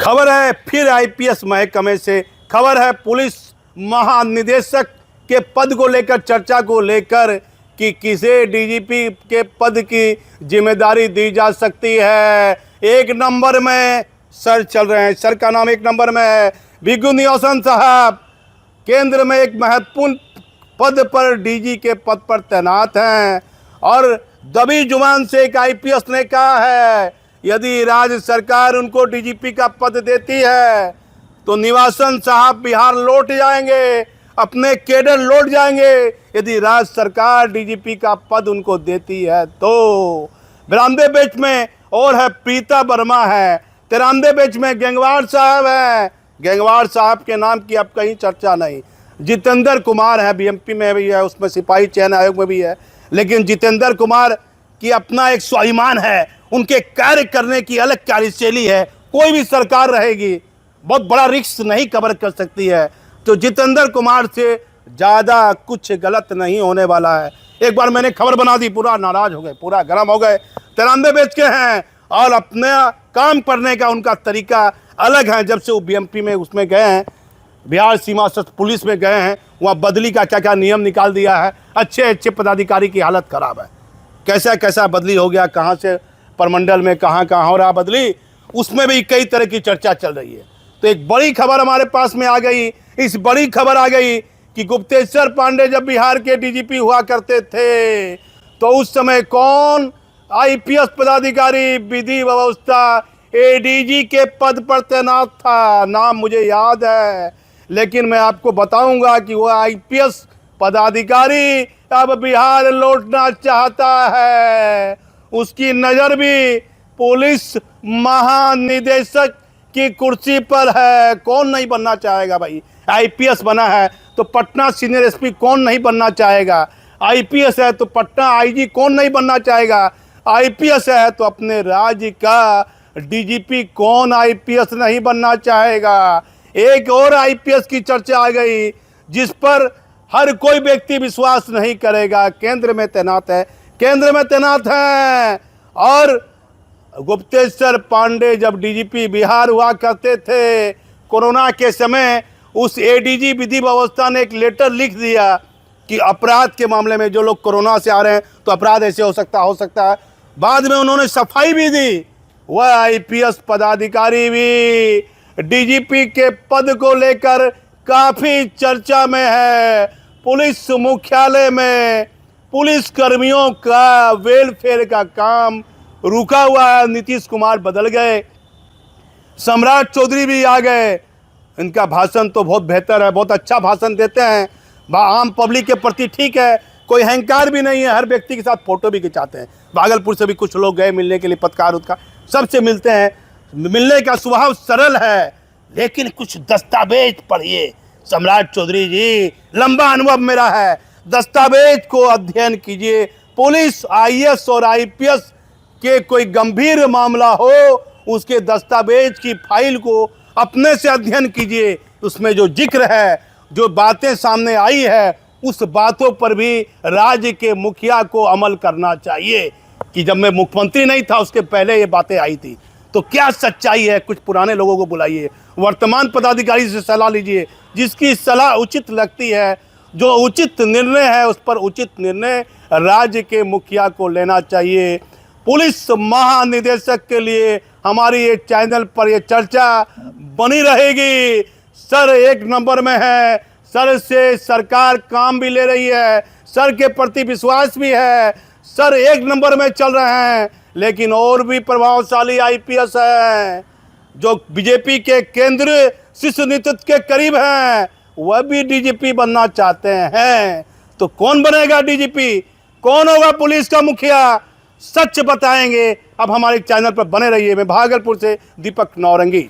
खबर है फिर आईपीएस महकमे से, खबर है पुलिस महानिदेशक के पद को लेकर, चर्चा को लेकर कि किसे डीजीपी के पद की जिम्मेदारी दी जा सकती है। एक नंबर में सर चल रहे हैं, सर का नाम एक नंबर में है विगु नियोसन साहब। केंद्र में एक महत्वपूर्ण पद पर डीजी के पद पर तैनात हैं और दबी जुबान से एक आईपीएस ने कहा है यदि राज्य सरकार उनको डीजीपी का पद देती है तो निवासन साहब बिहार लौट जाएंगे, अपने केडर लौट जाएंगे यदि राज्य सरकार डीजीपी का पद उनको देती है तो। बिरामदे बेच में और है प्रीता वर्मा है, तिरामदे बेच में गंगवार साहब है, गंगवार साहब के नाम की अब कहीं चर्चा नहीं। जितेंद्र कुमार है, बीएमपी में भी है, उसमें सिपाही चयन आयोग में भी है, लेकिन जितेंद्र कुमार की अपना एक स्वाभिमान है, उनके कार्य करने की अलग कार्यशैली है। कोई भी सरकार रहेगी बहुत बड़ा रिस्क नहीं कवर कर सकती है, तो जितेंद्र कुमार से ज़्यादा कुछ गलत नहीं होने वाला है। एक बार मैंने खबर बना दी, पूरा नाराज हो गए, पूरा गर्म हो गए। तिरानवे बेच के हैं और अपने काम करने का उनका तरीका अलग है। जब से वो बीएमपी में उसमें गए हैं, बिहार सीमा सशस्त्र पुलिस में गए हैं, वहाँ बदली का क्या क्या नियम निकाल दिया है। अच्छे अच्छे पदाधिकारी की हालत ख़राब है, कैसा कैसा बदली हो गया, कहाँ से परमंडल में कहाँ कहाँ हो रहा बदली, उसमें भी कई तरह की चर्चा चल रही है। तो एक बड़ी खबर हमारे पास में आ गई, इस बड़ी खबर आ गई कि गुप्तेश्वर पांडे जब बिहार के डीजीपी हुआ करते थे तो उस समय कौन आईपीएस पदाधिकारी विधि व्यवस्था एडीजी के पद पर तैनात था, नाम मुझे याद है, लेकिन मैं आपको बताऊंगा कि वह आईपीएस पदाधिकारी अब बिहार लौटना चाहता है। उसकी नज़र भी पुलिस महानिदेशक की कुर्सी पर है। कौन नहीं बनना चाहेगा भाई, आईपीएस बना है तो पटना सीनियर एसपी कौन नहीं बनना चाहेगा, आईपीएस है तो पटना आईजी कौन नहीं बनना चाहेगा, आईपीएस है तो अपने राज्य का डीजीपी कौन आईपीएस नहीं बनना चाहेगा। एक और आईपीएस की चर्चा आ गई जिस पर हर कोई व्यक्ति विश्वास नहीं करेगा, केंद्र में तैनात है, केंद्र में तैनात है। और गुप्तेश्वर पांडे जब डीजीपी बिहार हुआ करते थे कोरोना के समय, उस एडीजी विधि व्यवस्था ने एक लेटर लिख दिया कि अपराध के मामले में जो लोग कोरोना से आ रहे हैं तो अपराध ऐसे हो सकता है। बाद में उन्होंने सफाई भी दी। वह आईपीएस पदाधिकारी भी डीजीपी के पद को लेकर काफ़ी चर्चा में है। पुलिस मुख्यालय में पुलिस कर्मियों का वेलफेयर का काम रुका हुआ है। नीतीश कुमार बदल गए, सम्राट चौधरी भी आ गए। इनका भाषण तो बहुत बेहतर है, बहुत अच्छा भाषण देते हैं, आम पब्लिक के प्रति ठीक है, कोई अहंकार भी नहीं है, हर व्यक्ति के साथ फोटो भी खिंचाते हैं। भागलपुर से भी कुछ लोग गए मिलने के लिए, पत्रकार उसका सबसे मिलते हैं, मिलने का स्वभाव सरल है, लेकिन कुछ दस्तावेज पढ़िए सम्राट चौधरी जी, लंबा अनुभव मेरा है, दस्तावेज को अध्ययन कीजिए। पुलिस आईएएस और आईपीएस के कोई गंभीर मामला हो, उसके दस्तावेज की फाइल को अपने से अध्ययन कीजिए। उसमें जो जिक्र है, जो बातें सामने आई है, उस बातों पर भी राज्य के मुखिया को अमल करना चाहिए कि जब मैं मुख्यमंत्री नहीं था उसके पहले ये बातें आई थी। तो क्या सच्चाई है, कुछ पुराने लोगों को बुलाइए, वर्तमान पदाधिकारी से सलाह लीजिए, जिसकी सलाह उचित लगती है, जो उचित निर्णय है उस पर उचित निर्णय राज्य के मुखिया को लेना चाहिए। पुलिस महानिदेशक के लिए हमारी ये चैनल पर ये चर्चा बनी रहेगी। सर एक नंबर में है, सर से सरकार काम भी ले रही है, सर के प्रति विश्वास भी है, सर एक नंबर में चल रहे हैं, लेकिन और भी प्रभावशाली आईपीएस हैं जो बीजेपी के केंद्रीय शीर्ष नेतृत्व के करीब हैं, वह भी डीजीपी बनना चाहते हैं। तो कौन बनेगा डीजीपी, कौन होगा पुलिस का मुखिया, सच बताएंगे। अब हमारे चैनल पर बने रहिए। मैं भागलपुर से दीपक नौरंगी।